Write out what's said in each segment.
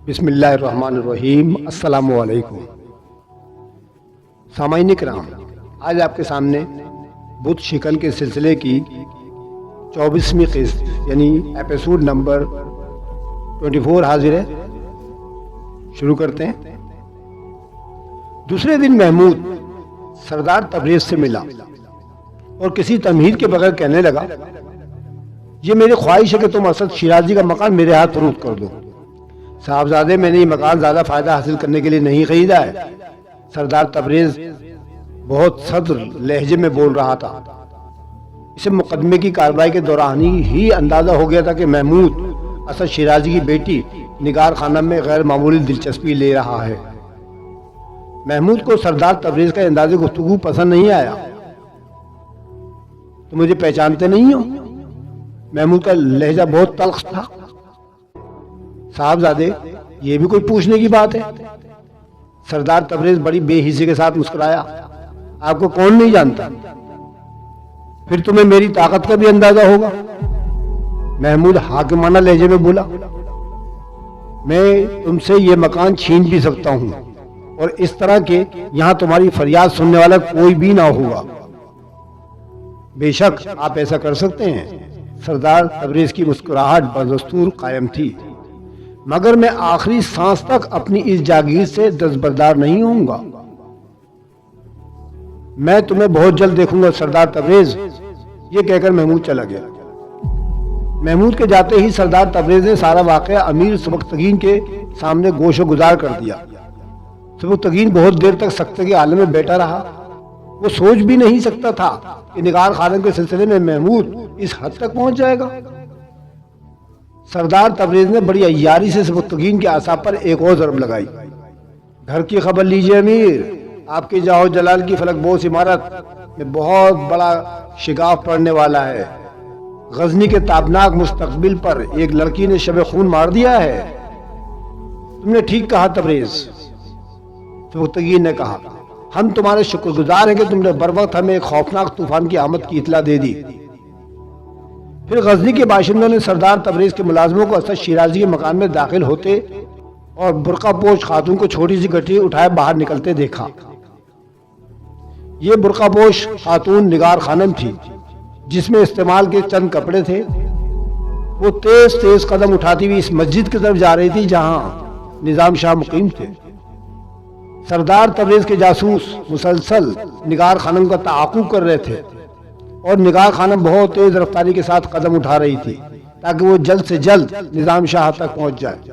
بسم اللہ الرحمن الرحیم۔ السلام علیکم سامعین کرام، آج آپ کے سامنے بت شکن کے سلسلے کی 24ویں قسط یعنی ایپیسوڈ نمبر 24 حاضر ہے۔ شروع کرتے ہیں۔ دوسرے دن محمود سردار تبریز سے ملا اور کسی تمہید کے بغیر کہنے لگا، یہ میری خواہش ہے کہ تم اسد شیرازی کا مکان میرے ہاتھ فروخت کر دو۔ صاحبزادے، میں نے یہ مکان زیادہ فائدہ حاصل کرنے کے لیے نہیں خریدا ہے۔ سردار تبریز بہت صدر لہجے میں بول رہا تھا۔ اسے مقدمے کی کارروائی کے دوران ہی اندازہ ہو گیا تھا کہ محمود اسد شیرازی کی بیٹی نگار خانم میں غیر معمولی دلچسپی لے رہا ہے۔ محمود کو سردار تبریز کا انداز گفتگو پسند نہیں آیا۔ تو مجھے پہچانتے نہیں ہو؟ محمود کا لہجہ بہت تلخ تھا۔ صاحبزادے، یہ بھی کوئی پوچھنے کی بات ہے؟ سردار تبریز بڑی بے حسی کے ساتھ مسکرایا۔ آپ کو کون نہیں جانتا؟ پھر تمہیں میری طاقت کا بھی اندازہ ہوگا۔ محمود حاکمانہ لہجے میں بولا، میں تم سے یہ مکان چھین بھی سکتا ہوں اور اس طرح کہ یہاں تمہاری فریاد سننے والا کوئی بھی نہ ہوگا۔ بے شک آپ ایسا کر سکتے ہیں۔ سردار تبریز کی مسکراہٹ بدستور قائم تھی، مگر میں آخری سانس تک اپنی اس جاگیر سے دستبردار نہیں ہوں گا۔ میں تمہیں بہت جلد دیکھوں گا سردار تبریز، یہ کہہ کر محمود چلا گیا۔ محمود کے جاتے ہی سردار تبریز نے سارا واقعہ امیر سبکتگین کے سامنے گوش و گزار کر دیا۔ سبکتگین بہت دیر تک سکتے کے عالم میں بیٹھا رہا۔ وہ سوچ بھی نہیں سکتا تھا کہ نگار خانم کے سلسلے میں محمود اس حد تک پہنچ جائے گا۔ سردار تبریز نے بڑی عیاری سے سبکتگین کے اعصاب پر ایک اور ضرب لگائی۔ گھر کی خبر لیجئے امیر، آپ کی جاہ و جلال کی فلک بوس عمارت میں بہت بڑا شگاف پڑنے والا ہے۔ غزنی کے تابناک مستقبل پر ایک لڑکی نے شب خون مار دیا ہے۔ تم نے ٹھیک کہا تبریز، سبکتگین نے کہا۔ ہم تمہارے شکر گزار ہیں کہ تم نے بر وقت ہمیں ایک خوفناک طوفان کی آمد کی اطلاع دے دی۔ پھر غزنی کے باشندوں نے سردار تبریز کے ملازموں کو اسد شیرازی کے مکان میں داخل ہوتے اور برقع پوش خاتون کو چھوٹی سی گٹھی اٹھائے باہر نکلتے دیکھا۔ یہ برقع پوش خاتون نگار خانم تھی، جس میں استعمال کے چند کپڑے تھے۔ وہ تیز تیز قدم اٹھاتی ہوئی اس مسجد کی طرف جا رہی تھی جہاں نظام شاہ مقیم تھے۔ سردار تبریز کے جاسوس مسلسل نگار خانم کا تعاقب کر رہے تھے اور نگار خانم بہت تیز رفتاری کے ساتھ قدم اٹھا رہی تھی تاکہ وہ جلد سے جلد نظام شاہ تک پہنچ جائے۔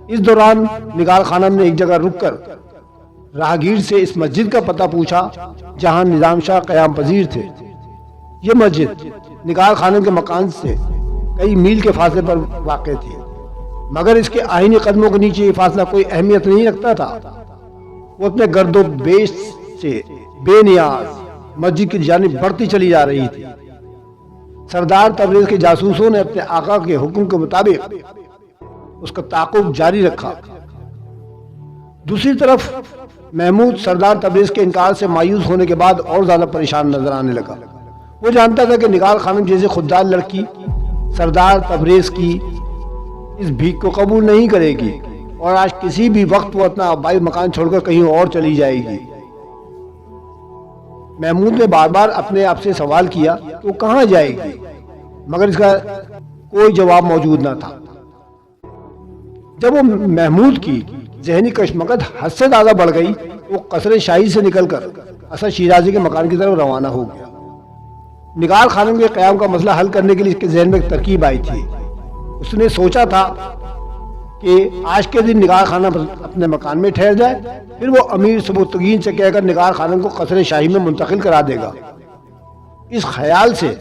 اس دوران نگار خانم نے ایک جگہ رک کر راہگیر سے اس مسجد کا پتہ پوچھا جہاں نظام شاہ قیام پذیر تھے۔ یہ مسجد نگار خانم کے مکان سے کئی میل کے فاصلے پر واقع تھی، مگر اس کے آئینی قدموں کے نیچے یہ فاصلہ کوئی اہمیت نہیں رکھتا تھا۔ وہ اپنے گرد و پیش سے بے نیاز مسجد کی جانب بڑھتی چلی جا رہی تھی۔ سردار تبریز کے جاسوسوں نے اپنے آقا کے حکم کے مطابق اس کا تعاقب جاری رکھا۔ دوسری طرف محمود سردار تبریز کے انکار سے مایوس ہونے کے بعد اور زیادہ پریشان نظر آنے لگا۔ وہ جانتا تھا کہ نگار خانم جیسے خوددار لڑکی سردار تبریز کی اس بھیک کو قبول نہیں کرے گی اور آج کسی بھی وقت وہ اپنا آبائی مکان چھوڑ کر کہیں اور چلی جائے گی۔ محمود نے بار بار اپنے آپ سے سوال کیا کہ وہ کہاں جائے گی، مگر اس کا کوئی جواب موجود نہ تھا۔ جب وہ محمود کی ذہنی کشمکش حد سے زیادہ بڑھ گئی، وہ قصر شاہی سے نکل کر اسد شیرازی کے مکان کی طرف روانہ ہو گیا۔ نگار خانم کے قیام کا مسئلہ حل کرنے کے لیے اس کے ذہن میں ایک ترکیب آئی تھی۔ اس نے سوچا تھا کہ آج کے دن نگار خانم اپنے مکان میں ٹھہر جائے، پھر وہ امیر سبکتگین سے کہہ کر نگار خانم کو قصر شاہی میں منتقل کرا دے گا۔ اس خیال سے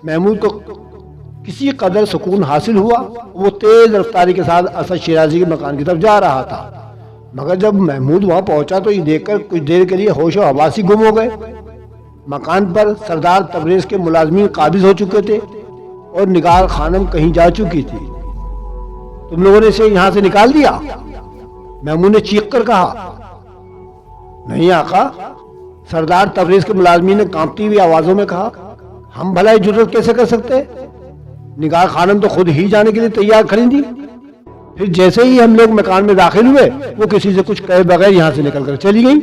محمود کو کسی قدر سکون حاصل ہوا۔ وہ تیز رفتاری کے ساتھ اسد شیرازی کے مکان کی طرف جا رہا تھا، مگر جب محمود وہاں پہنچا تو یہ دیکھ کر کچھ دیر کے لیے ہوش و حواس ہی گم ہو گئے۔ مکان پر سردار تبریز کے ملازمین قابض ہو چکے تھے اور نگار خانم کہیں جا چکی تھی۔ تم لوگوں نے اسے یہاں سے نکال دیا؟ محمود نے چیخ کر کہا۔ نہیں آقا، سردار تبریز کے ملازمین نے کانپتی ہوئی آوازوں میں کہا۔ ہم بھلا یہ جرت کیسے کر سکتے؟ نگار خانم تو خود ہی جانے کے لیے تیار کھڑی تھی۔ پھر جیسے ہی ہم لوگ مکان میں داخل ہوئے وہ کسی سے کچھ کہے بغیر یہاں سے نکل کر چلی گئی.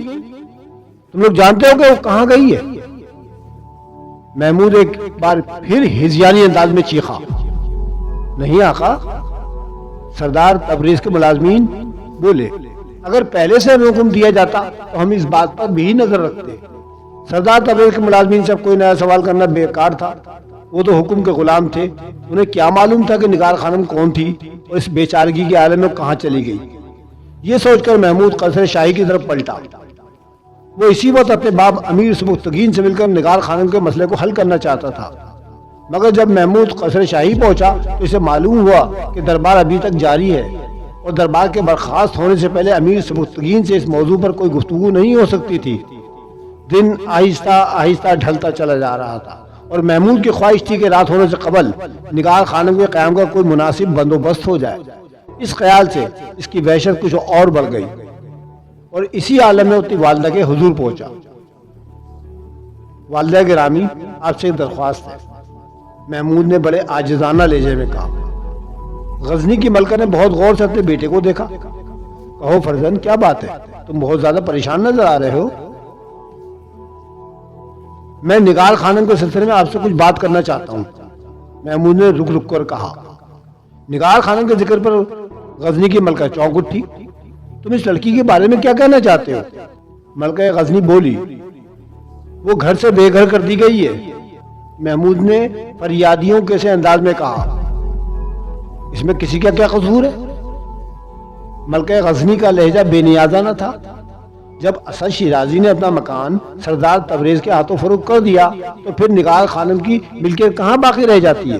تم لوگ جانتے ہو کہ وہ کہاں گئی ہے؟ محمود ایک بار پھر ہذیانی انداز میں چیخا. نہیں آقا. سردار تبریز کے ملازمین بولے اگر پہلے سے ہمیں حکم دیا جاتا تو ہم اس بات پر بھی نظر رکھتے. سردار تبریز کے ملازمین سے اب کوئی نیا سوال کرنا بیکار تھا. وہ تو حکم کے غلام تھے. انہیں کیا معلوم تھا کہ نگار خانم کون تھی اور اس بیچارگی کے عالم میں کہاں چلی گئی. یہ سوچ کر محمود قصر شاہی کی طرف پلٹا. وہ اسی وقت اپنے باپ امیر سبکتگین سے مل کر نگار خانم کے مسئلے کو حل کرنا چاہتا تھا. مگر جب محمود قصر شاہی پہنچا تو اسے معلوم ہوا کہ دربار ابھی تک جاری ہے اور دربار کے برخاست ہونے سے پہلے امیر سبکتگین سے اس موضوع پر کوئی گفتگو نہیں ہو سکتی تھی. دن آہستہ آہستہ ڈھلتا چلا جا رہا تھا اور محمود کی خواہش تھی کہ رات ہونے سے قبل نگار خانم کے قیام کا کوئی مناسب بندوبست ہو جائے. اس خیال سے اس کی وحشت کچھ اور بڑھ گئی اور اسی عالم میں اپنی والدہ کے حضور پہنچا. والدہ گرامی آپ سے ایک درخواست ہے. محمود نے بڑے عاجزانہ لہجے میں کہا. غزنی کی ملکہ نے بہت غور سے اپنے بیٹے کو دیکھا. کہو فرزند کیا بات ہے؟ تم بہت زیادہ پریشان نظر آ رہے ہو. میں نگار خانم کے سلسلے میں آپ سے کچھ بات کرنا چاہتا ہوں. محمود نے رک رک کر کہا. نگار خانم کے ذکر پر غزنی کی ملکہ چونک اٹھی. تم اس لڑکی کے بارے میں کیا کہنا چاہتے ہو؟ ملکہ غزنی بولی. وہ گھر سے بے گھر کر دی گئی ہے. محمود نے فریادیوں کے سے انداز میں کہا. اس میں کسی کا کیا قصور ہے؟ ملکہ غزنی کا لہجہ بے نیازانہ تھا. جب اسد شیرازی نے اپنا مکان سردار تبریز کے ہاتھوں فروخت کر دیا تو پھر نگار خانم کی ملکیت کہاں باقی رہ جاتی ہے؟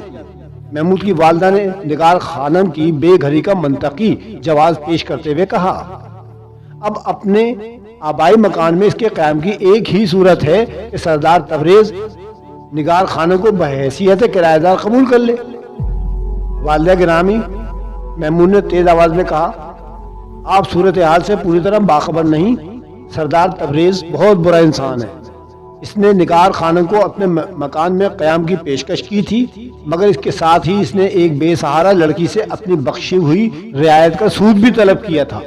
محمود کی والدہ نے نگار خانم کی بے گھری کا منطقی جواز پیش کرتے ہوئے کہا. اب اپنے آبائی مکان میں اس کے قیام کی ایک ہی صورت ہے کہ سردار تبریز نگار خانم کو بحیثیت کرایہ دار قبول کر لے. والدہ گرامی، محمود نے تیز آواز میں کہا، آپ صورتحال سے پوری طرح باخبر نہیں. سردار تبریز بہت برا انسان ہے. اس نے نگار خانم کو اپنے مکان میں قیام کی پیشکش کی تھی مگر اس کے ساتھ ہی اس نے ایک بے سہارا لڑکی سے اپنی بخشی ہوئی رعایت کا سود بھی طلب کیا تھا.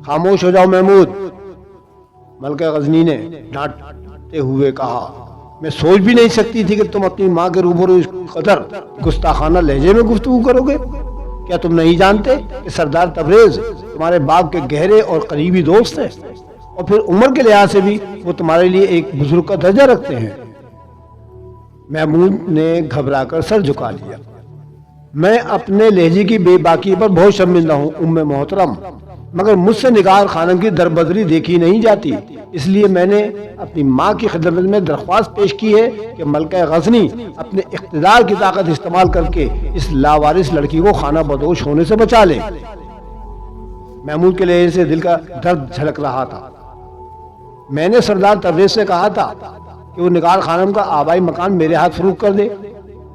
خاموش ہو جاؤ محمود، ملکہ غزنی نے ڈانٹتے ہوئے کہا. میں سوچ بھی نہیں سکتی تھی کہ تم اپنی ماں کے روبرو اس قدر گستاخانہ لہجے میں گفتگو کرو گے. کیا تم نہیں جانتے کہ سردار تبریز تمہارے باپ کے گہرے اور قریبی دوست ہیں اور پھر عمر کے لحاظ سے بھی وہ تمہارے لیے ایک بزرگ کا درجہ رکھتے ہیں؟ محمود نے گھبرا کر سر جھکا لیا. میں اپنے لہجے کی بے باکی پر بہت شرمندہ ہوں ام محترم، مگر مجھ سے نگار خانم کی دربدری دیکھی نہیں جاتی. اس لیے میں نے اپنی ماں کی خدمت میں درخواست پیش کی ہے کہ ملکہ غزنی اپنے اقتدار کی طاقت استعمال کر کے اس لاوارث لڑکی کو خانہ بدوش ہونے سے بچا لے. محمود کے لہجے سے دل کا درد جھلک رہا تھا. میں نے سردار تبریز سے کہا تھا کہ وہ نگار خانم کا آبائی مکان میرے ہاتھ فروخت کر دے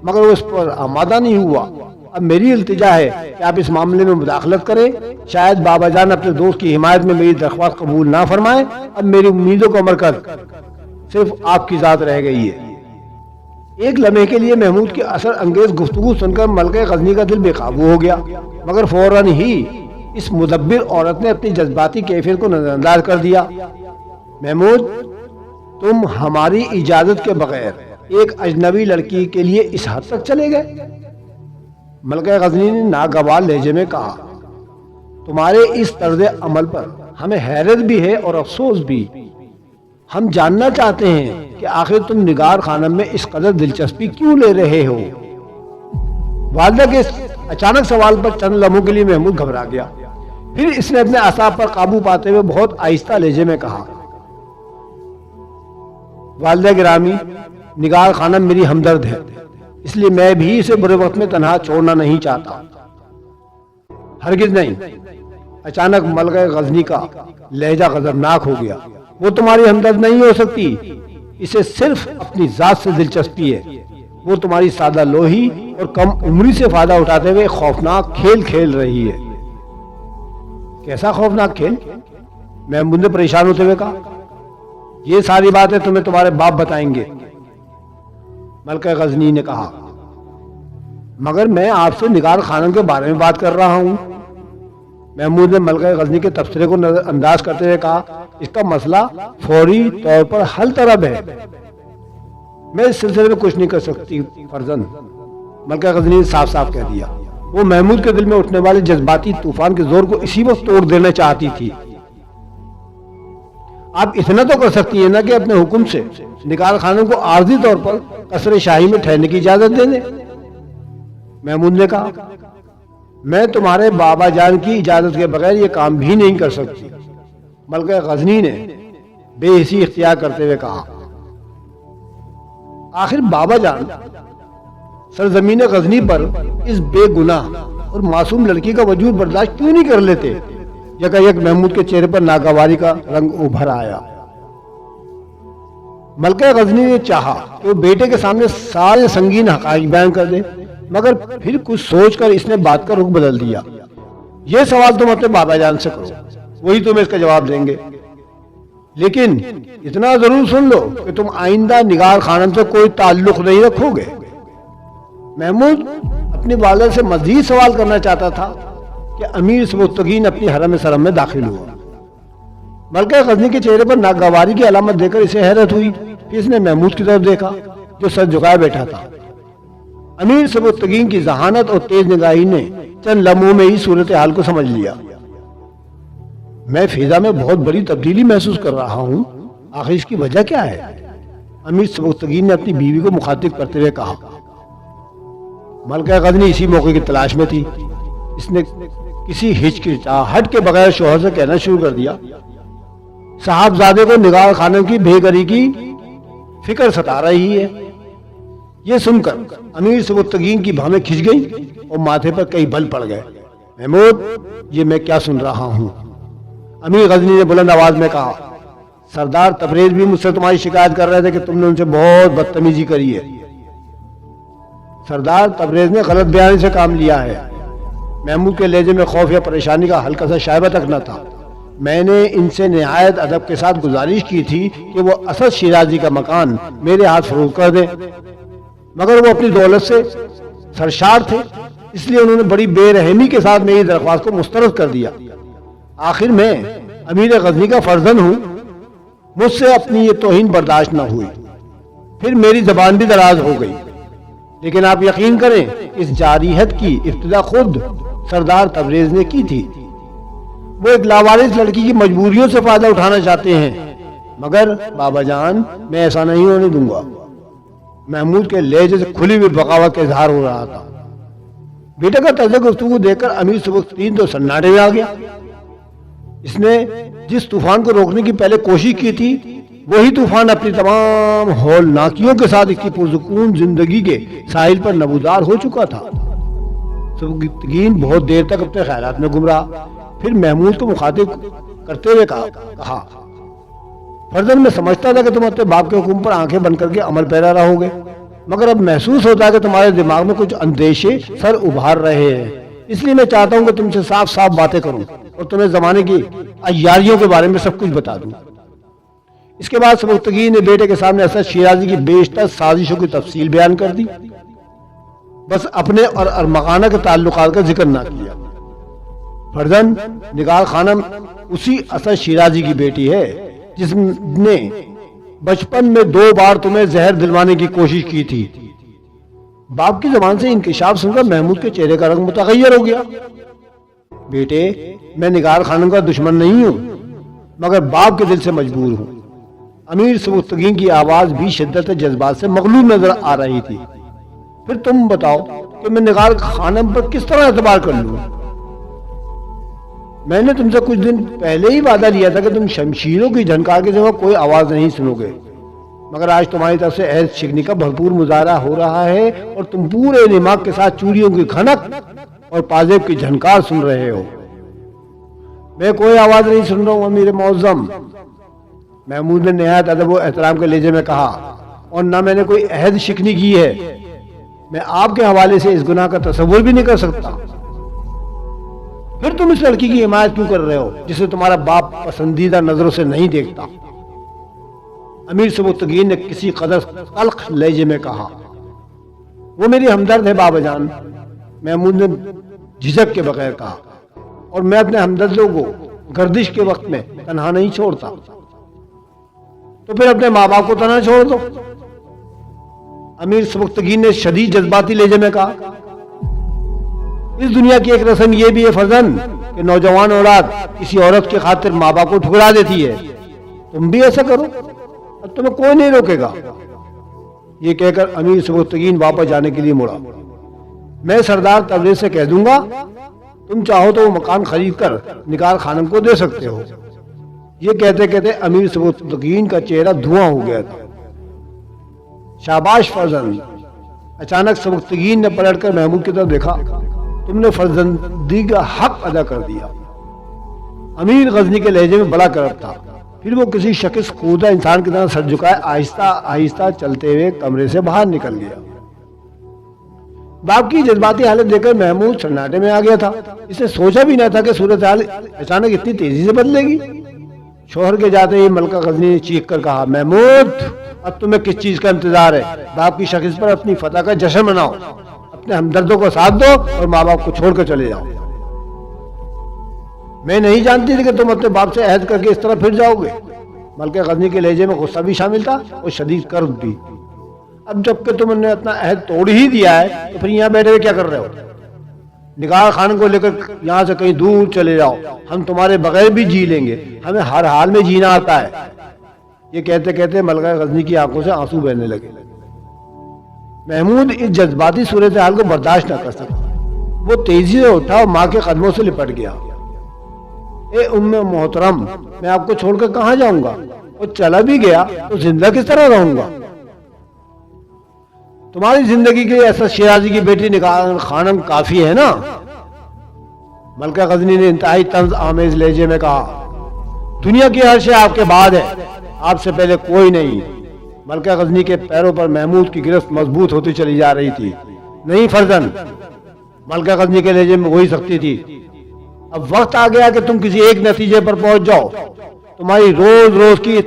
مگر وہ اس پر آمادہ نہیں ہوا. اب میری التجا ہے کہ آپ اس معاملے میں مداخلت کریں. شاید بابا جان اپنے دوست کی حمایت میں میری درخواست قبول نہ فرمائیں. اب میری امیدوں کا مرکز صرف آپ کی ذات رہ گئی ہے. ایک لمحے کے لیے محمود کی اثر انگیز گفتگو سن کر ملکہ غزنی کا دل بے قابو ہو گیا مگر فوراً ہی اس مدبر عورت نے اپنی جذباتی کیفیت کو نظر انداز کر دیا. محمود، تم ہماری اجازت کے بغیر ایک اجنبی لڑکی کے لیے اس حد تک چلے گئے؟ ملکہ غزنی نے ناگوار لہجے میں کہا. تمہارے اس طرز عمل پر ہمیں حیرت بھی ہے اور افسوس بھی. ہم جاننا چاہتے ہیں کہ آخر تم نگار خانم میں اس قدر دلچسپی کیوں لے رہے ہو؟ والدہ کے اچانک سوال پر چند لمحوں کے لیے محمود گھبرا گیا. پھر اس نے اپنے اعصاب پر قابو پاتے ہوئے بہت آہستہ لہجے میں کہا. والدہ گرامی، نگار خانم میری ہمدرد ہے، اس لیے میں بھی اسے برے وقت میں تنہا چھوڑنا نہیں چاہتا. ہرگز نہیں. اچانک ملکہ غزنی کا لہجہ غضبناک ہو گیا. وہ تمہاری ہمدرد نہیں ہو سکتی. اسے صرف اپنی ذات سے دلچسپی ہے. وہ تمہاری سادہ لوہی اور کم عمری سے فائدہ اٹھاتے ہوئے خوفناک کھیل کھیل رہی ہے. کیسا خوفناک کھیل؟ محمود نے پریشان ہوتے ہوئے کہا. یہ ساری باتیں تمہیں تمہارے باپ بتائیں گے، ملکہ غزنی نے کہا. مگر میں آپ سے نگار خانم کے بارے میں بات کر رہا ہوں۔ محمود نے ملکہ غزنی کے تبصرے کو نظر انداز کرتے ہوئے کہا، اس کا مسئلہ فوری طور پر حل طلب ہے، میں اس سلسلے میں کچھ نہیں کر سکتی فرزند، ملکہ غزنی نے صاف صاف کہہ دیا۔ وہ محمود کے دل میں اٹھنے والے جذباتی طوفان کے زور کو اسی وقت توڑ دینا چاہتی تھی۔ آپ اتنا تو کر سکتی ہیں نا کہ اپنے حکم سے نگار خانم کو عارضی طور پر قصر شاہی میں ٹھہرنے کی اجازت دے دیں۔ محمود نے کہا، میں تمہارے بابا جان کی اجازت کے بغیر یہ کام بھی نہیں کر سکتی، ملکہ غزنی نے بے حسی اختیار کرتے ہوئے کہا۔ آخر بابا جان سرزمین غزنی پر اس بے گناہ اور معصوم لڑکی کا وجود برداشت کیوں نہیں کر لیتے؟ یکایک محمود کے چہرے پر ناگواری کا رنگ ابھر آیا۔ ملکہ غزنی نے چاہا کہ وہ بیٹے کے سامنے سارے سنگین حقائق بیان کر دے، مگر پھر کچھ سوچ کر اس نے بات کا رخ بدل دیا۔ یہ سوال تم اپنے بابا جان سے کرو، وہی تمہیں اس کا جواب دیں گے، لیکن اتنا ضرور سن لو کہ تم آئندہ نگار خانم سے کوئی تعلق نہیں رکھو گے۔ محمود اپنی والدہ سے مزید سوال کرنا چاہتا تھا کہ امیر سبکتگین اپنی حرم سرم میں داخل ہوا۔ ملکہ غزنی کے چہرے پر ناگواری کی علامت دیکھ کر اسے حیرت ہوئی، پھر اس نے محمود کی طرف دیکھا جو سر جھکائے بیٹھا تھا۔ امیر سبکتگین کی ذہانت اور تیز نگاہی نے چند لمحوں میں ہی صورتحال کو سمجھ لیا۔ میں فضا میں بہت بڑی تبدیلی محسوس کر رہا ہوں، آخر اس کی وجہ کیا ہے؟ امیر سبکتگین نے اپنی بیوی کو مخاطب کرتے ہوئے کہا۔ ملکہ غزنی اسی موقع کی تلاش میں تھی۔ اس نے کسی ہچکچاہٹ کے بغیر شوہر سے کہنا شروع کر دیا، صاحبزادے کو نگار خانم کی بے گھری کی فکر ستا رہی ہے۔ یہ سن کر امیر سبکتگین کی بھامیں کھنچ گئی اور ماتھے پر کئی بل پڑ گئے۔ محمود، یہ میں کیا سن رہا ہوں؟ امیر غزنی نے بلند آواز میں کہا، سردار تبریز بھی مجھ سے تمہاری شکایت کر رہے تھے کہ تم نے ان سے بہت بدتمیزی کری ہے۔ سردار تبریز نے غلط بیانی سے کام لیا ہے۔ محمود کے لہجے میں خوف یا پریشانی کا ہلکا سا شائبہ تک نہ تھا۔ میں نے ان سے نہایت ادب کے ساتھ گزارش کی تھی کہ وہ اسد شیرازی کا مکان میرے ہاتھ فروخت کر دیں، مگر وہ اپنی دولت سے سرشار تھے، اس لیے انہوں نے بڑی بے رحمی کے ساتھ میری درخواست کو مسترد کر دیا۔ آخر میں امیر غزنی کا فرزند ہوں، مجھ سے اپنی یہ توہین برداشت نہ ہوئی، پھر میری زبان بھی دراز ہو گئی۔ لیکن آپ یقین کریں اس جارحیت کی ابتدا خود سردار تبریز نے کی تھی۔ وہ ایک لاوارث لڑکی کی مجبوریوں سے فائدہ اٹھانا چاہتے ہیں، مگر بابا جان میں ایسا نہیں ہونے دوں گا۔ محمود کے لہجے سے کھلی ہوئی بغاوت کا اظہار ہو رہا تھا۔ بیٹے کا طرز گفتگو دیکھ کر امیر سبکتگین تو سناٹے میں آ گیا۔ اس نے جس طوفان کو روکنے کی پہلے کوشش کی تھی، وہی طوفان اپنی تمام ہولناکیوں کے ساتھ اس کی پرسکون زندگی کے ساحل پر نمودار ہو چکا تھا۔ سبکتگین بہت دیر تک اپنے خیالات میں گم رہا، پھر محمود کو مخاطب کرتے ہوئے کہا، فرزند میں سمجھتا تھا کہ تم اپنے باپ کے حکم پر آنکھیں بند کر کے عمل پیرا رہو گے، مگر اب محسوس ہوتا ہے کہ تمہارے دماغ میں کچھ اندیشے سر ابھار رہے ہیں، اس لیے میں چاہتا ہوں کہ تم سے صاف صاف باتیں کروں اور تمہیں زمانے کی عیاریوں کے بارے میں سب کچھ بتا دوں۔ اس کے بعد سبکتگین نے بیٹے کے سامنے اسد شیرازی کی بیشتر سازشوں کی تفصیل بیان کر دی، بس اپنے اور ارمغانہ کے تعلقات کا ذکر نہ کیا۔ فرزند، نگار خانم اسی اسد شیرازی کی بیٹی ہے جس نے بچپن میں 2 بار تمہیں زہر دلوانے کی کوشش کی تھی۔ باپ کی زبان سے انکشاف سن کر محمود کے چہرے کا رنگ متغیر ہو گیا۔ بیٹے، میں نگار خانم کا دشمن نہیں ہوں، مگر باپ کے دل سے مجبور ہوں۔ امیر سبکتگین کی آواز بھی شدت جذبات سے مغلوب نظر آ رہی تھی۔ پھر تم بتاؤ کہ میں نگار خانم پر کس طرح اعتبار کر لوں؟ میں نے تم سے کچھ دن پہلے ہی وعدہ لیا تھا کہ تم شمشیروں کی جھنکار کے سوا کوئی آواز نہیں سنو گے، مگر آج تمہاری طرف سے عہد شکنی کا بھرپور مظاہرہ ہو رہا ہے اور تم پورے دماغ کے ساتھ چوڑیوں کی کھنک اور پازیب کی جھنکار سن رہے ہو۔ میں کوئی آواز نہیں سن رہا ہوں امیر معظم، محمود نے نہایت ادب و احترام کے لہجے میں کہا، اور نہ میں نے کوئی عہد شکنی کی ہے۔ میں آپ کے حوالے سے اس گناہ کا تصور بھی نہیں کر سکتا۔ پھر تم اس لڑکی کی حمایت کیوں کر رہے ہو جسے تمہارا باپ پسندیدہ نظروں سے نہیں دیکھتا؟ امیر سبکتگین نے کسی قدر تلخ لہجے میں کہا۔ وہ میری ہمدرد ہے بابا جان، محمود نے جھجک کے بغیر کہا، اور میں اپنے ہمدردوں کو گردش کے وقت میں تنہا نہیں چھوڑتا۔ تو پھر اپنے ماں باپ کو تنہا چھوڑ دو، امیر سبکتگین نے شدید جذباتی لہجے میں کہا۔ اس دنیا کی ایک رسم یہ بھی ہے فرزند کہ نوجوان اولاد کسی عورت کی خاطر ماں باپ کو ٹھکرا دیتی ہے، تم بھی ایسا کرو، اب تمہیں کوئی نہیں روکے گا۔ یہ کہہ کر امیر سبکتگین واپس جانے کے لیے مڑا۔ میں سردار تبریز سے کہہ دوں گا، تم چاہو تو وہ مکان خرید کر نگار خانم کو دے سکتے ہو۔ یہ کہتے کہتے امیر سبکتگین کا چہرہ دھواں ہو گیا تھا۔ شاباش فرزند، اچانک سبکتگین نے پلٹ کر محمود کی طرف دیکھا، تم نے فرزندی کا حق ادا کر دیا۔ امیر غزنی کے لہجے میں بڑا کرب تھا، پھر وہ کسی شخص خودہ انسان کی طرح سر جھکائے آہستہ آہستہ چلتے ہوئے کمرے سے باہر نکل گیا۔ باپ کی جذباتی حالت دیکھ کر محمود سناٹے میں آ گیا تھا۔ اس نے سوچا بھی نہ تھا کہ صورتحال اچانک اتنی تیزی سے بدلے گی۔ شوہر کے جاتے ہی ملکہ غزنی نے چیخ کر کہا، محمود اب تمہیں کس چیز کا انتظار ہے؟ باپ کی شخص پر اپنی فتح کا جشن مناؤ، اپنے ہمدردوں کو ساتھ دو اور ماں باپ کو چھوڑ کر چلے جاؤ۔ میں نہیں جانتی تھی کہ تم اپنے باپ سے عہد کر کے اس طرح پھر جاؤ گے۔ ملکہ غزنی کے لہجے میں غصہ بھی شامل تھا اور شدید کرب بھی۔ اب جب کہ تم نے اپنا عہد توڑ ہی دیا ہے تو پھر یہاں بیٹھے ہوئے کیا کر رہے ہو؟ نگار خان کو لے کر یہاں سے کہیں دور چلے جاؤ، ہم تمہارے بغیر بھی جی لیں گے، ہمیں ہر حال میں جینا آتا ہے۔ یہ کہتے کہتے ملکہ غزنی کی آنکھوں سے آنسو بہنے لگے۔ محمود اس جذباتی صورتحال کو برداشت نہ کر سکا، وہ تیزی سے اٹھا اور ماں کے قدموں سے لپٹ گیا۔ اے ام محترم، میں آپ کو چھوڑ کر کہاں جاؤں گا، اور چلا بھی گیا تو زندہ کس طرح رہوں گا؟ تمہاری زندگی کے ایسا شیرازی کی بیٹی نگار خانم کافی ہے نا؟ ملکہ غزنی نے انتہائی طنز آمیز لہجے میں کہا۔ دنیا کی ہر شے آپ کے بعد ہے، آپ سے پہلے کوئی نہیں۔ ملکہ غزنی کے پیروں پر محمود کی گرفت مضبوط ہوتی چلی جا رہی تھی۔ نہیں فرزند، ملکہ غزنی کے لہجے میں وہی سختی تھی، اب وقت آ گیا کہ تم کسی ایک نتیجے پر پہنچ جاؤ۔ تمہاری روز روز کی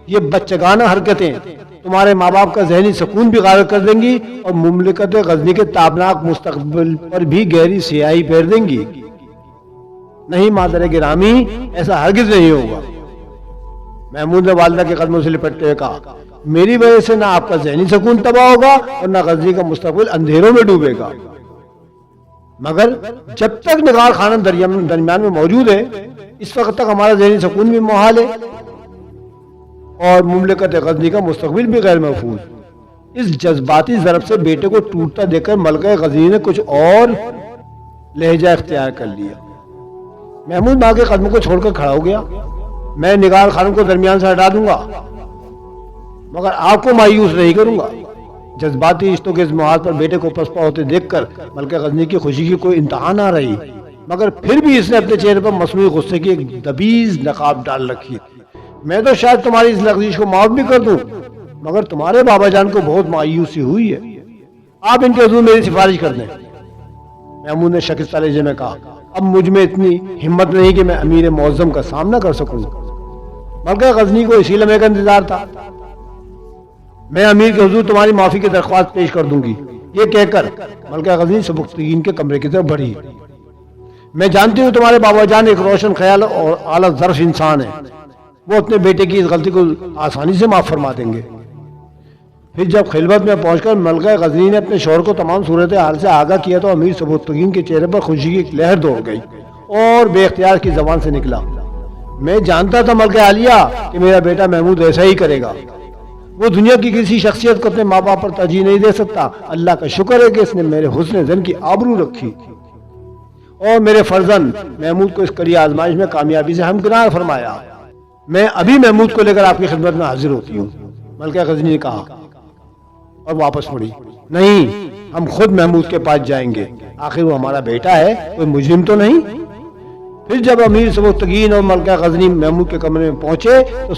یہ بچگانہ حرکتیں تمہارے ماں باپ کا ذہنی سکون بھی غارت کر دیں گی اور مملکت غزنی کے تابناک مستقبل پر بھی گہری سیاہی پھیر دیں گی۔ نہیں مادر گرامی، ایسا ہرگز نہیں ہوگا۔ محمود نے والدہ کے قدموں سے لپٹتے ہوئے کہا، میری وجہ سے نہ آپ کا ذہنی سکون تباہ ہوگا اور نہ غزنی کا مستقبل اندھیروں میں ڈوبے گا، مگر جب تک نگار خانم درمیان میں موجود ہے اس وقت تک ہمارا ذہنی سکون بھی محال ہے اور مملکت غزنی کا مستقبل بھی غیر محفوظ۔ اس جذباتی ضرب سے بیٹے کو ٹوٹتا دیکھ کر ملکہ غزنی نے کچھ اور لہجہ اختیار کر لیا۔ محمود ماں کے قدموں کو چھوڑ کر کھڑا ہو گیا۔ میں نگار خانم کو درمیان سے ہٹا دوں گا مگر آپ کو مایوس نہیں کروں گا۔ جذباتی رشتوں کے اس محاذ پر بیٹے کو پسپا ہوتے دیکھ کر ملکہ غزنی کی خوشی کی کوئی انتہا نہ رہی، مگر پھر بھی اس نے اپنے چہرے پر مصنوعی غصے کی ایک دبیز نقاب ڈال رکھی تھی۔ میں تو شاید تمہاری اس لغزش کو معاف بھی کر دوں مگر تمہارے بابا جان کو بہت مایوسی ہوئی ہے، آپ ان کے حضور میری سفارش کر دیں۔ محمود نے شکستہ لہجے میں کہا، اب مجھ میں اتنی ہمت نہیں کہ میں امیر معظم کا سامنا کر سکوں۔ ملکہ غزنی کو اسی لمحے کا انتظار تھا۔ میں امیر کے حضور تمہاری معافی کی درخواست پیش کر دوں گی، یہ کہہ کر ملکہ غزنی سبکتگین کے کمرے کی طرف بڑھی۔ میں جانتی ہوں تمہارے بابا جان ایک روشن خیال اور اعلیٰ ظرف انسان ہے، وہ اپنے بیٹے کی اس غلطی کو آسانی سے معاف فرما دیں گے۔ پھر جب خلوت میں پہنچ کر ملکہ غزنی نے اپنے شوہر کو تمام صورتحال سے آگاہ کیا تو امیر سبکتگین کے چہرے پر خوشی کی ایک لہر دوڑ گئی اور بے اختیار کی زبان سے نکلا، میں جانتا تھا ملکہ عالیہ کہ میرا بیٹا محمود ایسا ہی کرے گا۔ وہ دنیا کی کسی شخصیت کو اپنے ماں باپ پر ترجیح نہیں دے سکتا۔ اللہ کا شکر ہے کہ اس نے میرے حسن زن کی آبرو رکھی اور میرے فرزند محمود کو اس کڑی آزمائش میں کامیابی سے ہمکنار فرمایا۔ میں ابھی محمود کو لے کر آپ کی خدمت میں حاضر ہوتی ہوں، ملکہ غزنی نے کہا اور واپس مڑی۔ نہیں، ہم خود محمود کے پاس جائیں گے، آخر وہ ہمارا بیٹا ہے، کوئی مجرم تو نہیں۔ پھر جب امیر سبکتگین اور ملکہ غزنی محمود کے کمرے میں پہنچے تو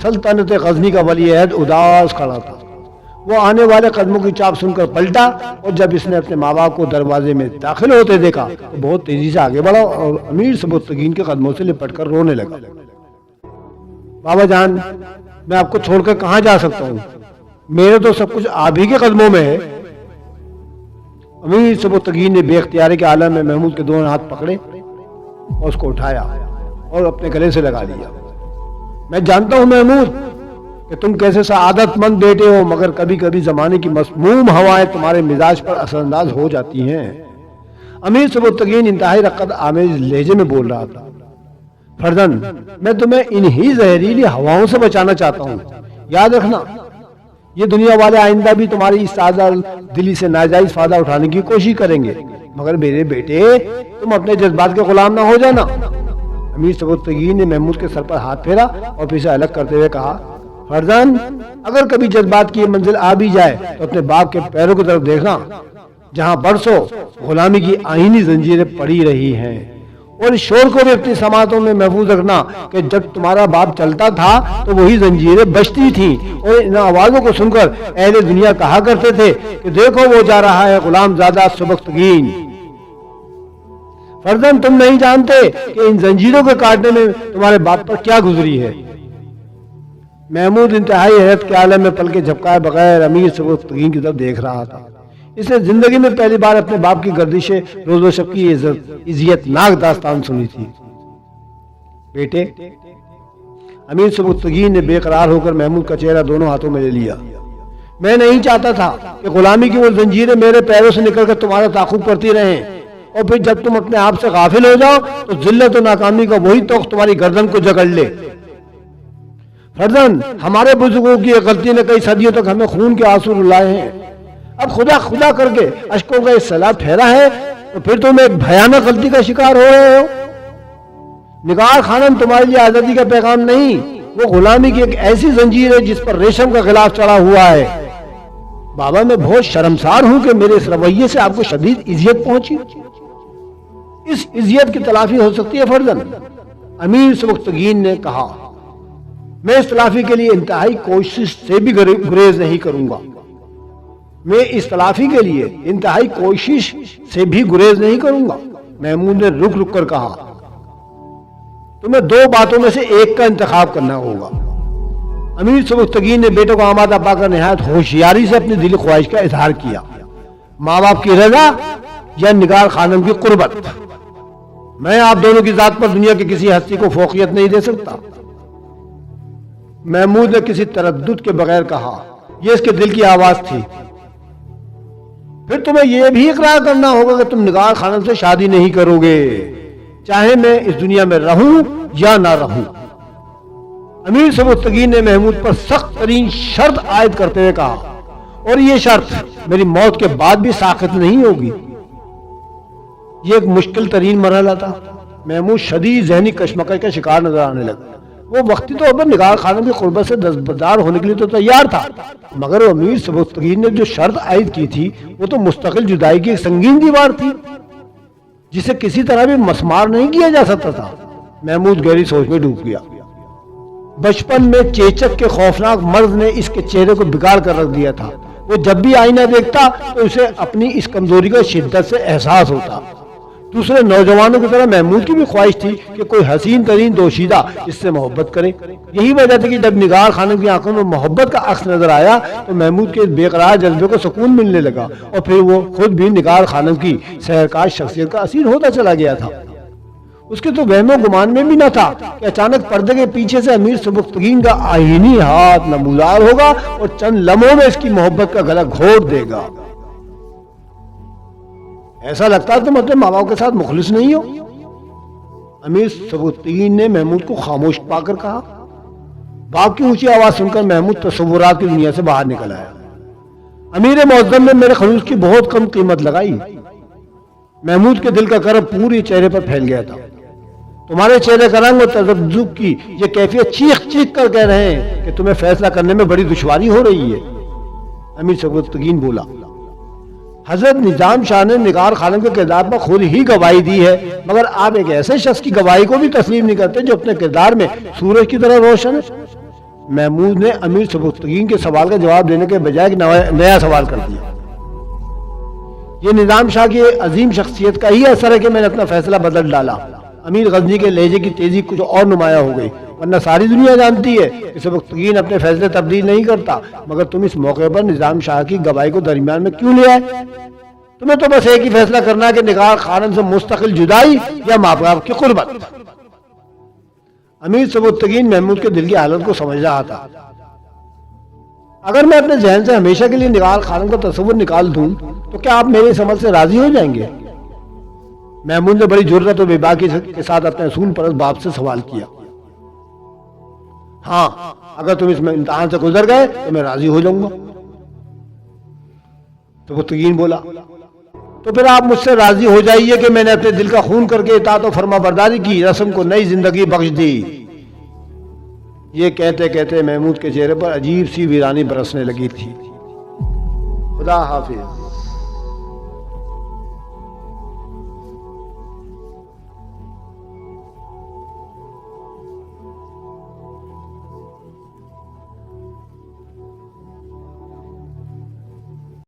سلطنت غزنی کا ولی عہد اداس کھڑا تھا۔ وہ آنے والے قدموں کی چاپ سن کر پلٹا اور جب اس نے اپنے ماں باپ کو دروازے میں داخل ہوتے دیکھا تو بہت تیزی سے آگے بڑھا اور امیر سبکتگین کے قدموں سے لپٹ کر رونے لگا۔ بابا جان، میں آپ کو چھوڑ کر کہاں جا سکتا ہوں؟ میرے تو سب کچھ آپ ہی کے قدموں میں ہے، امیر سبکتگین نے بے اختیاری کے عالم میں محمود کے دونوں ہاتھ پکڑے اور اس کو اٹھایا اور اپنے گلے سے لگا لیا. میں جانتا ہوں محمود کہ تم کیسے سعادت مند بیٹے ہو، مگر کبھی کبھی زمانے کی مسموم ہوائیں تمہارے مزاج پر اثر انداز ہو جاتی ہیں. امیر سبکتگین انتہائی رقت آمیز لہجے میں بول رہا تھا. فرزند، میں تمہیں انہی زہریلی ہواؤں سے بچانا چاہتا ہوں. یاد رکھنا، یہ دنیا والے آئندہ بھی تمہاری اس تازہ دلی سے ناجائز فائدہ اٹھانے کی کوشش کریں گے، مگر میرے بیٹے تم اپنے جذبات کے غلام نہ ہو جانا. امیر سبکتگین نے محمود کے سر پر ہاتھ پھیرا اور پھر سے الگ کرتے ہوئے کہا، فرزند، اگر کبھی جذبات کی یہ منزل آ بھی جائے تو اپنے باپ کے پیروں کی طرف دیکھنا، جہاں برسوں غلامی کی آئینی زنجیریں پڑی رہی ہیں، اور اس شور کو بھی اپنی سماعتوں میں محفوظ رکھنا کہ جب تمہارا باپ چلتا تھا تو وہی زنجیریں بجتی تھیں، اور ان آوازوں کو سن کر اہل دنیا کہا کرتے تھے کہ دیکھو وہ جا رہا ہے غلام زادہ سبکتگین. فرزند، تم نہیں جانتے کہ ان زنجیروں کے کاٹنے میں تمہارے باپ پر کیا گزری ہے. محمود انتہائی حیرت کے عالم میں پلکیں جھپکائے بغیر امیر سبکتگین کی طرف دیکھ رہا تھا. اس نے زندگی میں پہلی بار اپنے باپ کی گردش روز و شب کی اذیت ناک داستان سنی تھی. بیٹے، امیر سبکتگین نے بے قرار ہو کر محمود کا چہرہ دونوں ہاتھوں میں لے لیا. میں نہیں چاہتا تھا کہ غلامی کی وہ زنجیریں میرے پیروں سے نکل کر تمہارا تعاقب کرتی رہیں، اور پھر جب تم اپنے آپ سے غافل ہو جاؤ تو ذلت و ناکامی کا وہی توق تمہاری گردن کو جکڑ لے. فرزند، ہمارے بزرگوں کی غلطی نے کئی صدیوں تک ہمیں خون کے آنسو رلائے ہیں. اب خدا خدا کر کے اشکوں کا اس سیلاب ٹھہرا ہے تو پھر تم ایک بھیانک غلطی کا شکار ہو رہے ہو. نگار خانم تمہارے لیے آزادی کا پیغام نہیں، وہ غلامی کی ایک ایسی زنجیر ہے جس پر ریشم کا غلاف چڑھا ہوا ہے. بابا، میں بہت شرمسار ہوں کہ میرے اس رویے سے آپ کو شدید اذیت پہنچی. اس اذیت کی تلافی ہو سکتی ہے فرزند، امیر سبکتگین نے کہا. میں اس تلافی کے لیے انتہائی کوشش سے بھی گریز نہیں کروں گا. میں اس تلافی کے لیے انتہائی کوشش سے بھی گریز نہیں کروں گا. محمود نے رک رک کر کہا، تمہیں دو باتوں میں سے ایک کا انتخاب کرنا ہوگا. امیر سبکتگین نے بیٹے کو آمادہ پا کر نہایت ہوشیاری سے اپنی دلی خواہش کا اظہار کیا. ماں باپ کی رضا یا نگار خانم کی قربت. میں آپ دونوں کی ذات پر دنیا کی کسی ہستی کو فوقیت نہیں دے سکتا. محمود نے کسی تردد کے بغیر کہا. یہ اس کے دل کی آواز تھی. پھر تمہیں یہ بھی اقرار کرنا ہوگا کہ تم نگار خانم سے شادی نہیں کرو گے، چاہے میں اس دنیا میں رہوں یا نہ رہوں. امیر سبکتگین نے محمود پر سخت ترین شرط عائد کرتے ہوئے کہا، اور یہ شرط میری موت کے بعد بھی ساقط نہیں ہوگی. یہ ایک مشکل ترین مرحلہ تھا. محمود شدید ذہنی کشمکش کا شکار نظر آنے لگا. وہ وقتی طور پر نگار خانم کی قربت سے دستبردار ہونے کے لیے تو تیار تھا، مگر وہ امیر سبکتگین نے جو شرط عائد کی تھی وہ تو مستقل جدائی کی ایک سنگین دیوار تھی جسے کسی طرح بھی مسمار نہیں کیا جا سکتا تھا. محمود گہری سوچ میں ڈوب گیا. بچپن میں چیچک کے خوفناک مرض نے اس کے چہرے کو بگاڑ کر رکھ دیا تھا. وہ جب بھی آئینہ دیکھتا تو اسے اپنی اس کمزوری کا شدت سے احساس ہوتا. دوسرے نوجوانوں کی طرح محمود کی بھی خواہش تھی کہ کوئی حسین ترین دوشیدہ اس سے محبت کرے. یہی وجہ تھی کہ جب نگار خانم کی آنکھوں میں محبت کا عکس نظر آیا تو محمود کے بے قرار جذبے کو سکون ملنے لگا، اور پھر وہ خود بھی نگار خانم کی سحرکاش شخصیت کا اسیر ہوتا چلا گیا تھا. اس کے تو وہم و گمان میں بھی نہ تھا کہ اچانک پردے کے پیچھے سے امیر سبکتگین کا آئینی ہاتھ نمودار ہوگا اور چند لمحوں میں اس کی محبت کا گلا گھونٹ دے گا. ایسا لگتا ہے تم اپنے ماں باپ کے ساتھ مخلص نہیں ہو. امیر سبکتگین نے محمود کو خاموش پا کر کہا. باپ کی اونچی آواز سن کر محمود تصورات کی دنیا سے باہر نکل آیا. امیر معظم نے میرے خلوص کی بہت کم قیمت لگائی. محمود کے دل کا کرب پوری چہرے پر پھیل گیا تھا. تمہارے چہرے کا رنگ اور تذبذب کی یہ کیفیت چیخ چیخ کر کہہ رہے ہیں کہ تمہیں فیصلہ کرنے میں بڑی دشواری ہو رہی ہے. امیر سبکتگین بولا. حضرت نظام شاہ نے نگار خانم کے کردار پر خود ہی گواہی دی ہے، مگر آپ ایک ایسے شخص کی گواہی کو بھی تسلیم نہیں کرتے جو اپنے کردار میں سورج کی طرح روشن ہے. محمود نے امیر سبکتگین کے سوال کا جواب دینے کے بجائے ایک نیا سوال کر دیا. یہ نظام شاہ کی عظیم شخصیت کا ہی اثر ہے کہ میں نے اپنا فیصلہ بدل ڈالا. امیر غزنی کے لہجے کی تیزی کچھ اور نمایاں ہو گئی. ورنہ ساری دنیا جانتی ہے کہ سبکتگین اپنے فیصلے تبدیل نہیں کرتا، مگر تم اس موقع پر نظام شاہ کی گواہی کو درمیان میں کیوں لے آئے؟ تمہیں تو بس ایک ہی فیصلہ کرنا ہے کہ نگاہ خانم سے مستقل جدائی یا ماں باپ کی قربت۔ امیر سبکتگین محمود کے دل کی حالت کو سمجھ رہا تھا۔ اگر میں اپنے ذہن سے ہمیشہ کے لیے نگار خانم کا تصور نکال دوں تو کیا آپ میرے اس عمل سے راضی ہو جائیں گے؟ محمود نے بڑی جرأت و بے باکی کے ساتھ اپنے اصول پرست باپ سے سوال کیا۔ ہاں، اگر تم اس میں امتحان سے گزر گئے تو میں راضی ہو جاؤں گا۔ سبکتگین بولا، تو پھر آپ مجھ سے راضی ہو جائیے کہ میں نے اپنے دل کا خون کر کے اطاعت و فرما برداری کی رسم کو نئی زندگی بخش دی۔ یہ کہتے کہتے محمود کے چہرے پر عجیب سی ویرانی برسنے لگی تھی۔ خدا حافظ۔